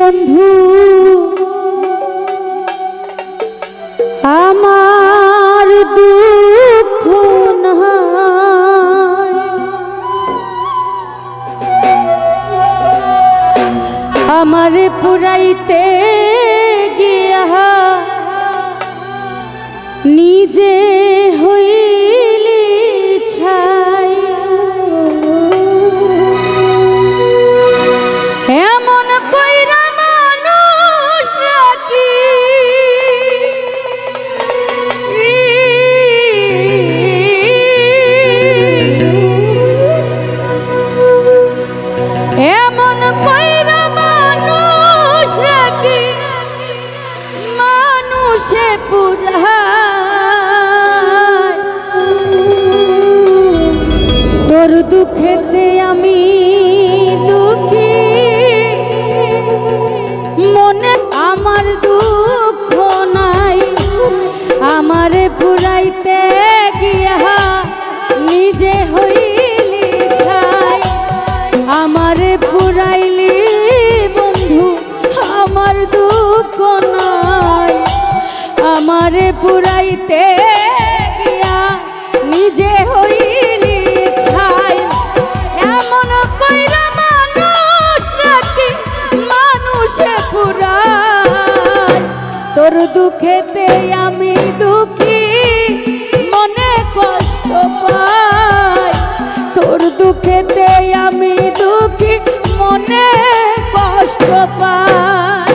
বন্ধু আমার দুঃখ নাই, আমারে পুরাইতে গিয়া নিজে হইলি ছাই। এমন কইরা মানুষ রাখি এমন কইরা মানুষ রাখি মানুষে পুরায়। তোর দুঃখেতে আমি দুঃখী, মনে আমার দুঃখ নাই, আমারে পুরাইতে গিয়া নিজে হইলি ছাই। আমারে পুরাইলি বন্ধু আমার দুঃখ নাই, আমারে পুরাইতে গিয়া নিজে হইলি ছাই। এমন কইরা মানুষ রাখি মানুষে পুরায়। তোর দুঃখেতে আমি দুঃখী, মনে কষ্ট পাই। তোর দুঃখেতে আমি দুঃখী, মনে কষ্ট পাই।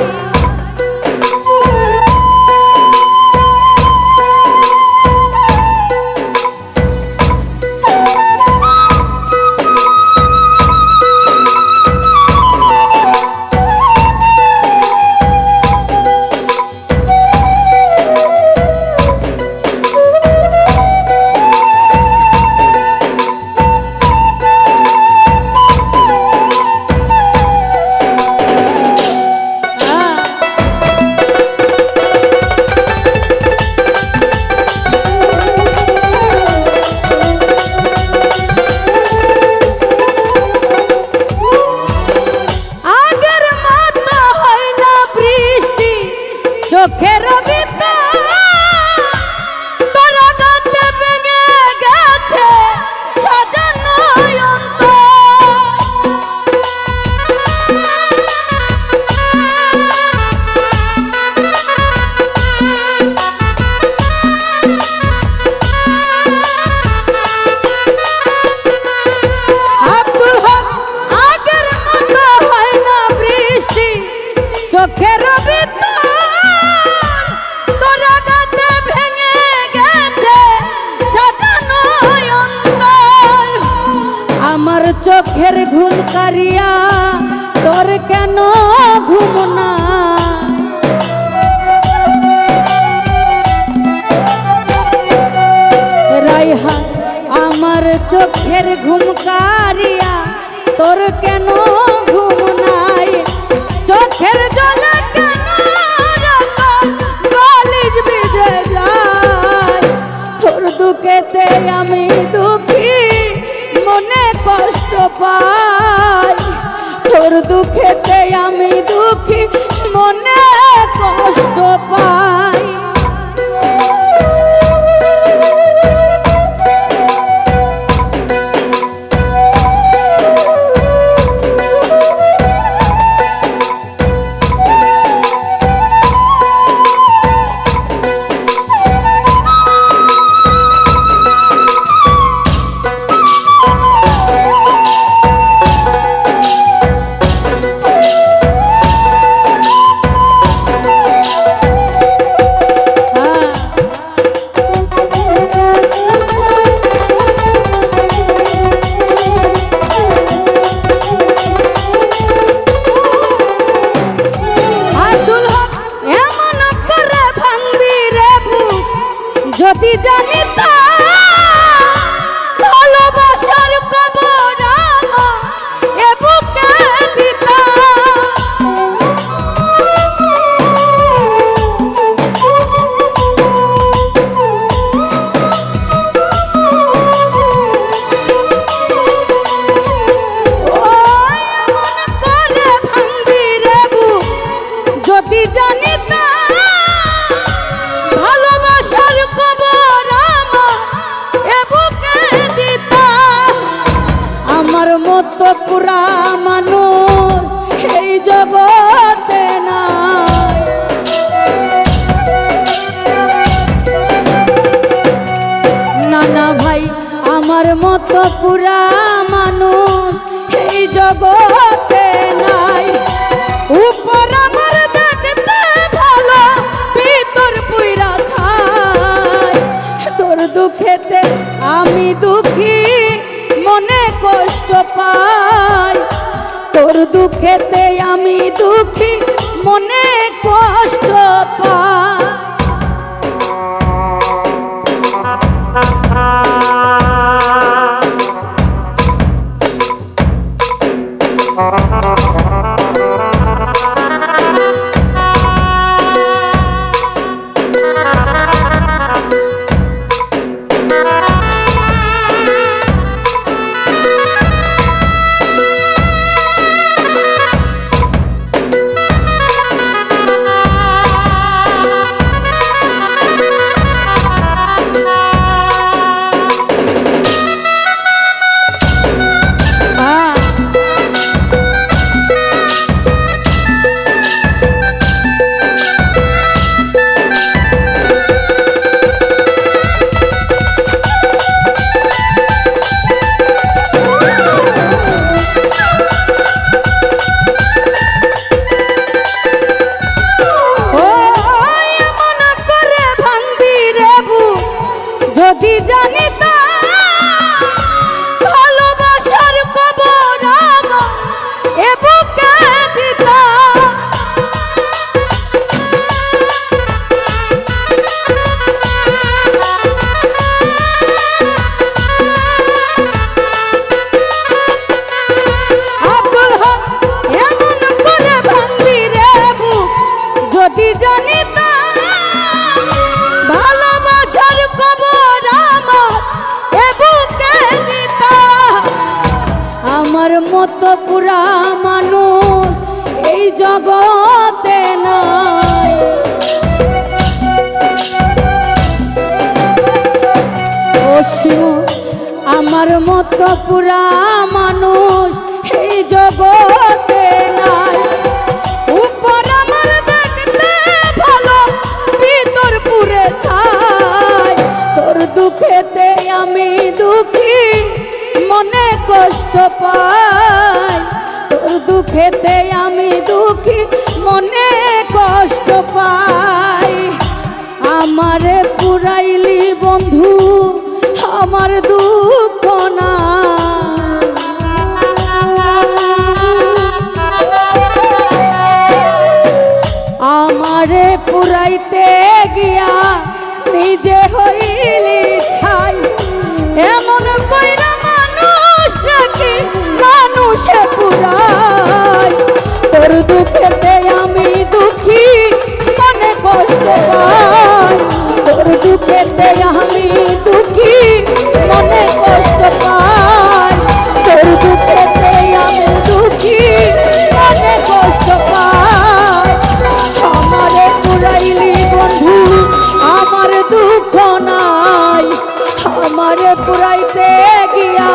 চোখের ভিতর তোরা গাতে ভেঙে গেছে সাজানো আব্দুল হক আগের মতো হয় না বৃষ্টি। চোখের ভিতর আমার চোখের ঘুম কারিয়া তোর কেন ঘুম না? রাইহান আমার চোখের ঘুম কারিয়া তোর কেন ঘুম নাই? চোখের জলে কেন বালিশ ভিজে যায়? তোর দুঃখেতে আমি দুঃখী, মনে কষ্ট পাই। তোর দুঃখেতে আমি দুঃখী, মনে কষ্ট পাই। জগতে নাই। না না ভাই, আমার মতো পুরা মানুষ এই জগতে নাই। উপর আমার দেখতে ভালো, ভিতর পুইরা ছাই। তোর দুঃখেতে আমি দুঃখী, মনে কষ্ট পাই। তোর দুঃখেতে আমি দুঃখী, মনে কষ্ট পাই। যদি জানিতা ভালোবাসার কবর আমার এ বুকে দিতা। আব্দুল হক এমন করে ভাঙবি রে বুক, যদি জানিতা ভালোবাসার কবর আমার এ বুকে দিতা। আমার মতো পুরা মানুষ এই জগতে নাই। ও শিমু, আমার মতো পুরা মানুষ এই জগতে নাই। উপর আমার দেখতে ভালো, ভিতর পুরে ছাই। তোর দুঃখেতে আমি দুঃখী, মনে কষ্ট পাই। তোর দুঃখেতে আমি দুঃখী, মনে কষ্ট পাই। আমারে পুরাইলি বন্ধু, আমার দুঃখ না। আমারে পুরাইতে গিয়া নিজে হইলি ছাই। এমন কইরা মানুষ নাকি মানুষে পুরাই। তোর দুঃখেতে আমি দুঃখী, মনে কষ্ট পাই। তোর দুঃখেতে আমি দুঃখী, মনে কষ্ট পাই। তোর দুঃখেতে আমি দুঃখী, মনে কষ্ট পাই। আমারে পুরাইলি বন্ধু, আমার দুঃখ নাই। আমারে পুরাইতে গিয়া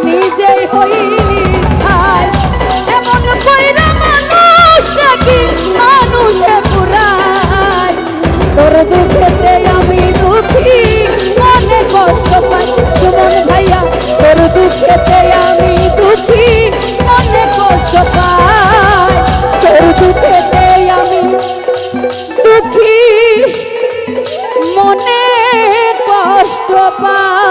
নিজেই হইলি ছাই। এমন কইরা মানুষ নাকি মানুষে পুরাই। তোর দুঃখেতে আমি দুঃখী, মনে কষ্ট পাই। সুমন ভাইয়া, তোর দুঃখেতে আমি দুঃখী, মনে কষ্ট পাই। তোর দুঃখেতে আমি দুঃখী, মনে কষ্ট পাই।